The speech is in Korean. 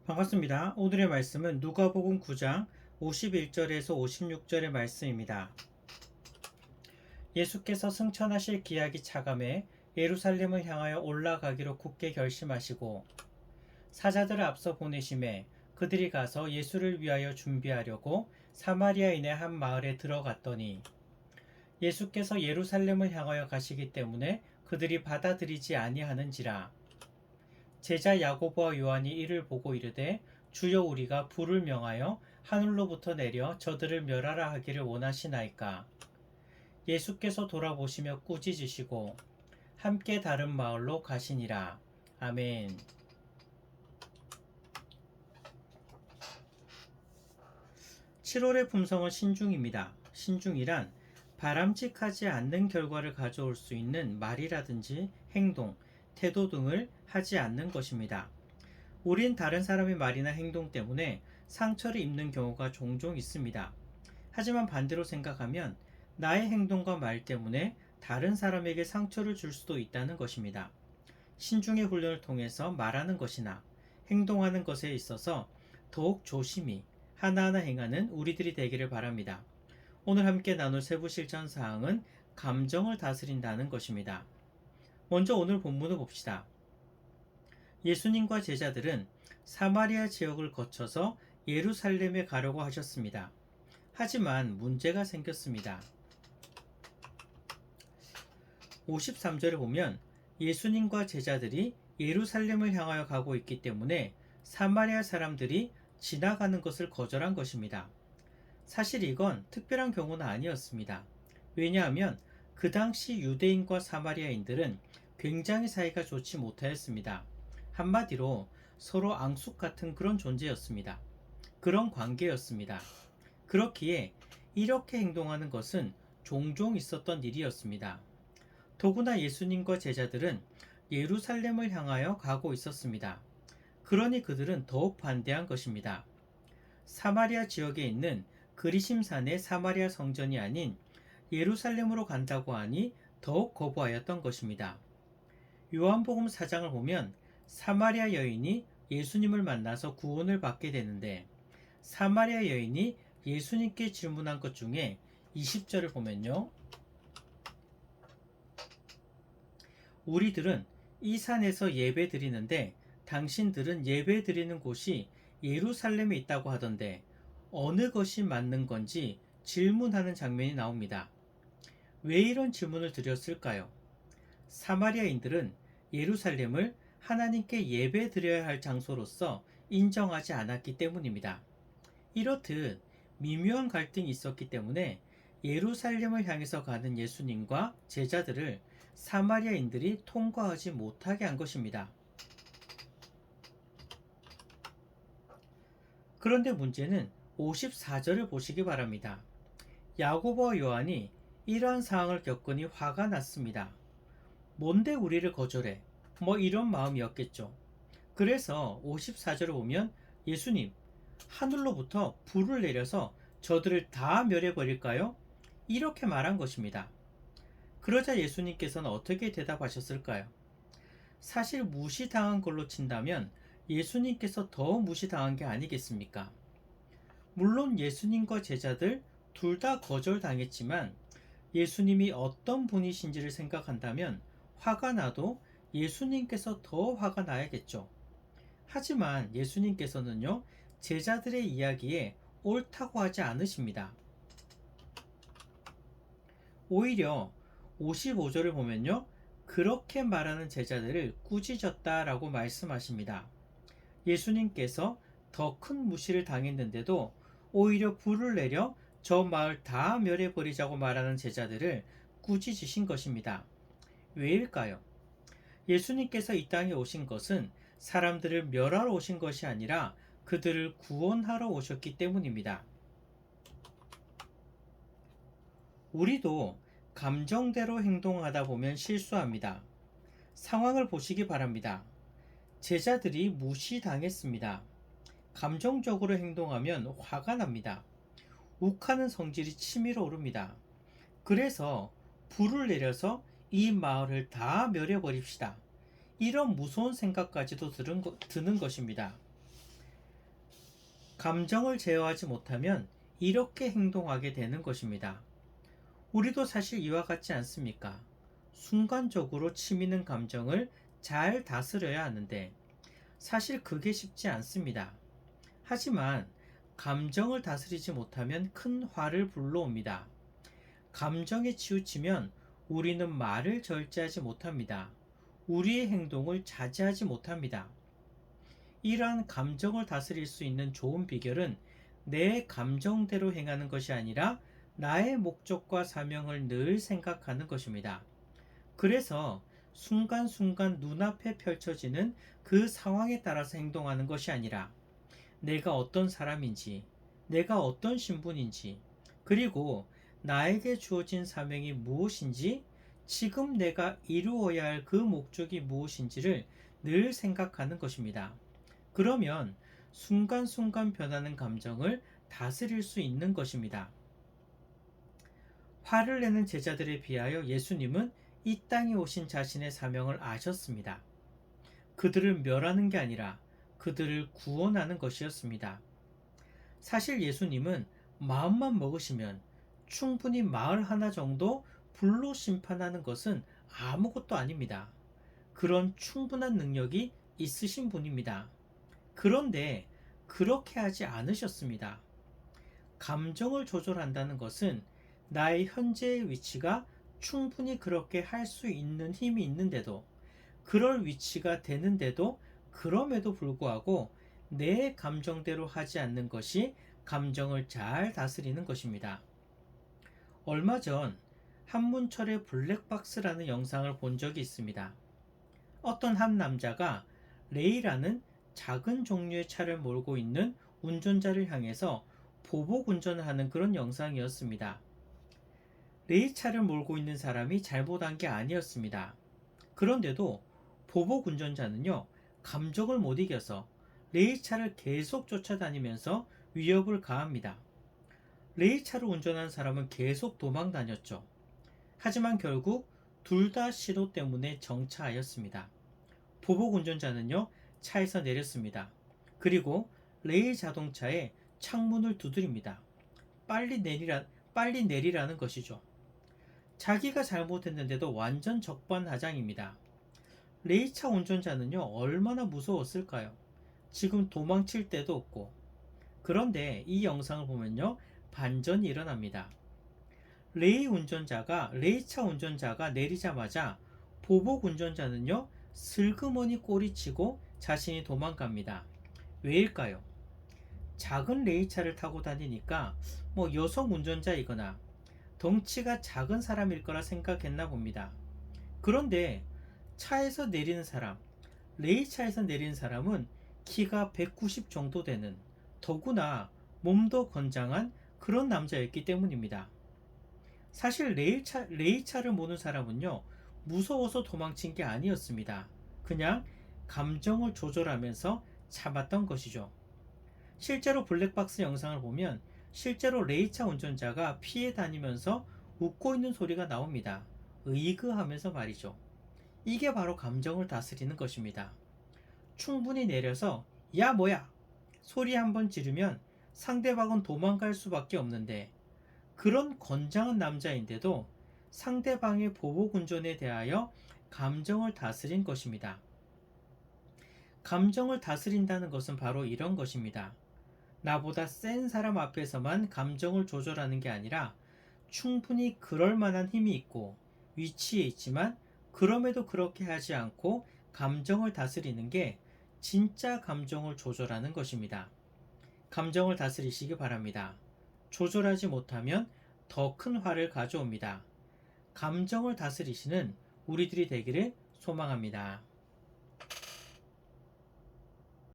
반갑습니다. 오늘의 말씀은 누가복음 9장 51절에서 56절의 말씀입니다. 예수께서 승천하실 기약이 차감해 예루살렘을 향하여 올라가기로 굳게 결심하시고 사자들을 앞서 보내심에 그들이 가서 예수를 위하여 준비하려고 사마리아인의 한 마을에 들어갔더니 예수께서 예루살렘을 향하여 가시기 때문에 그들이 받아들이지 아니하는지라. 제자 야고보와 요한이 이를 보고 이르되 주여, 우리가 불을 명하여 하늘로부터 내려 저들을 멸하라 하기를 원하시나이까. 예수께서 돌아보시며 꾸짖으시고 함께 다른 마을로 가시니라. 아멘. 7월의 품성은 신중입니다. 신중이란 바람직하지 않는 결과를 가져올 수 있는 말이라든지 행동, 태도 등을 하지 않는 것입니다. 우린 다른 사람의 말이나 행동 때문에 상처를 입는 경우가 종종 있습니다. 하지만 반대로 생각하면 나의 행동과 말 때문에 다른 사람에게 상처를 줄 수도 있다는 것입니다. 신중의 훈련을 통해서 말하는 것이나 행동하는 것에 있어서 더욱 조심히 하나하나 행하는 우리들이 되기를 바랍니다. 오늘 함께 나눌 세부 실천 사항은 감정을 다스린다는 것입니다. 먼저 오늘 본문을 봅시다. 예수님과 제자들은 사마리아 지역을 거쳐서 예루살렘에 가려고 하셨습니다. 하지만 문제가 생겼습니다. 53절에 보면 예수님과 제자들이 예루살렘을 향하여 가고 있기 때문에 사마리아 사람들이 지나가는 것을 거절한 것입니다. 사실 이건 특별한 경우는 아니었습니다. 왜냐하면 그 당시 유대인과 사마리아인들은 굉장히 사이가 좋지 못하였습니다. 한마디로 서로 앙숙 같은 그런 존재였습니다. 그런 관계였습니다. 그렇기에 이렇게 행동하는 것은 종종 있었던 일이었습니다. 더구나 예수님과 제자들은 예루살렘을 향하여 가고 있었습니다. 그러니 그들은 더욱 반대한 것입니다. 사마리아 지역에 있는 그리심산의 사마리아 성전이 아닌 예루살렘으로 간다고 하니 더욱 거부하였던 것입니다. 요한복음 4장을 보면 사마리아 여인이 예수님을 만나서 구원을 받게 되는데, 사마리아 여인이 예수님께 질문한 것 중에 20절을 보면요, 우리들은 이 산에서 예배 드리는데 당신들은 예배 드리는 곳이 예루살렘에 있다고 하던데 어느 것이 맞는 건지 질문하는 장면이 나옵니다. 왜 이런 질문을 드렸을까요? 사마리아인들은 예루살렘을 하나님께 예배 드려야 할 장소로서 인정하지 않았기 때문입니다. 이렇듯 미묘한 갈등이 있었기 때문에 예루살렘을 향해서 가는 예수님과 제자들을 사마리아인들이 통과하지 못하게 한 것입니다. 그런데 문제는 54절을 보시기 바랍니다. 야고보와 요한이 이러한 상황을 겪으니 화가 났습니다. 뭔데 우리를 거절해? 이런 마음이었겠죠. 그래서 54절을 보면 예수님, 하늘로부터 불을 내려서 저들을 다 멸해버릴까요? 이렇게 말한 것입니다. 그러자 예수님께서는 어떻게 대답하셨을까요? 사실 무시당한 걸로 친다면 예수님께서 더 무시당한 게 아니겠습니까? 물론 예수님과 제자들 둘 다 거절당했지만 예수님이 어떤 분이신지를 생각한다면 화가 나도 예수님께서 더 화가 나야겠죠. 하지만 예수님께서는요, 제자들의 이야기에 옳다고 하지 않으십니다. 오히려 55절을 보면요, 그렇게 말하는 제자들을 꾸짖었다라고 말씀하십니다. 예수님께서 더 큰 무시를 당했는데도 오히려 불을 내려 저 마을 다 멸해버리자고 말하는 제자들을 꾸짖으신 것입니다. 왜일까요? 예수님께서 이 땅에 오신 것은 사람들을 멸하러 오신 것이 아니라 그들을 구원하러 오셨기 때문입니다. 우리도 감정대로 행동하다 보면 실수합니다. 상황을 보시기 바랍니다. 제자들이 무시당했습니다. 감정적으로 행동하면 화가 납니다. 욱하는 성질이 치밀어 오릅니다. 그래서 불을 내려서 이 마을을 다 멸해버립시다. 이런 무서운 생각까지도 드는 것입니다. 감정을 제어하지 못하면 이렇게 행동하게 되는 것입니다. 우리도 사실 이와 같지 않습니까? 순간적으로 치미는 감정을 잘 다스려야 하는데 사실 그게 쉽지 않습니다. 하지만 감정을 다스리지 못하면 큰 화를 불러옵니다. 감정에 치우치면 우리는 말을 절제하지 못합니다. 우리의 행동을 자제하지 못합니다. 이러한 감정을 다스릴 수 있는 좋은 비결은 내 감정대로 행하는 것이 아니라 나의 목적과 사명을 늘 생각하는 것입니다. 그래서 순간순간 눈앞에 펼쳐지는 그 상황에 따라서 행동하는 것이 아니라 내가 어떤 사람인지, 내가 어떤 신분인지, 그리고 나에게 주어진 사명이 무엇인지, 지금 내가 이루어야 할 그 목적이 무엇인지를 늘 생각하는 것입니다. 그러면 순간순간 변하는 감정을 다스릴 수 있는 것입니다. 화를 내는 제자들에 비하여 예수님은 이 땅에 오신 자신의 사명을 아셨습니다. 그들을 멸하는 게 아니라 그들을 구원하는 것이었습니다. 사실 예수님은 마음만 먹으시면 충분히 마을 하나 정도 불로 심판하는 것은 아무것도 아닙니다. 그런 충분한 능력이 있으신 분입니다. 그런데 그렇게 하지 않으셨습니다. 감정을 조절한다는 것은 나의 현재의 위치가 충분히 그렇게 할 수 있는 힘이 있는데도, 그럴 위치가 되는데도, 그럼에도 불구하고 내 감정대로 하지 않는 것이 감정을 잘 다스리는 것입니다. 얼마 전 한문철의 블랙박스라는 영상을 본 적이 있습니다. 어떤 한 남자가 레이라는 작은 종류의 차를 몰고 있는 운전자를 향해서 보복 운전을 하는 그런 영상이었습니다. 레이 차를 몰고 있는 사람이 잘못한 게 아니었습니다. 그런데도 보복 운전자는요, 감정을 못 이겨서 레이 차를 계속 쫓아다니면서 위협을 가합니다. 레이 차를 운전한 사람은 계속 도망 다녔죠. 하지만 결국 둘 다 시도 때문에 정차하였습니다. 보복 운전자는요, 차에서 내렸습니다. 그리고 레이 자동차에 창문을 두드립니다. 빨리 내리라는 것이죠. 자기가 잘못했는데도 완전 적반하장입니다. 레이차 운전자는요, 얼마나 무서웠을까요? 지금 도망칠 데도 없고. 그런데 이 영상을 보면요, 반전이 일어납니다. 레이차 운전자가 내리자마자 보복 운전자는요, 슬그머니 꼬리치고 자신이 도망갑니다. 왜일까요? 작은 레이차를 타고 다니니까 여성 운전자이거나 덩치가 작은 사람일 거라 생각했나 봅니다. 그런데 차에서 내리는 사람, 레이차에서 내리는 사람은 키가 190 정도 되는, 더구나 몸도 건장한 그런 남자였기 때문입니다. 사실 레이차를 모는 사람은요, 무서워서 도망친 게 아니었습니다. 그냥 감정을 조절하면서 참았던 것이죠. 실제로 블랙박스 영상을 보면 실제로 레이차 운전자가 피해 다니면서 웃고 있는 소리가 나옵니다. 으이그 하면서 말이죠. 이게 바로 감정을 다스리는 것입니다. 충분히 내려서 야 뭐야 소리 한번 지르면 상대방은 도망갈 수밖에 없는데, 그런 건장한 남자인데도 상대방의 보복 운전에 대하여 감정을 다스린 것입니다. 감정을 다스린다는 것은 바로 이런 것입니다. 나보다 센 사람 앞에서만 감정을 조절하는 게 아니라 충분히 그럴 만한 힘이 있고 위치에 있지만 그럼에도 그렇게 하지 않고 감정을 다스리는 게 진짜 감정을 조절하는 것입니다. 감정을 다스리시기 바랍니다. 조절하지 못하면 더 큰 화를 가져옵니다. 감정을 다스리시는 우리들이 되기를 소망합니다.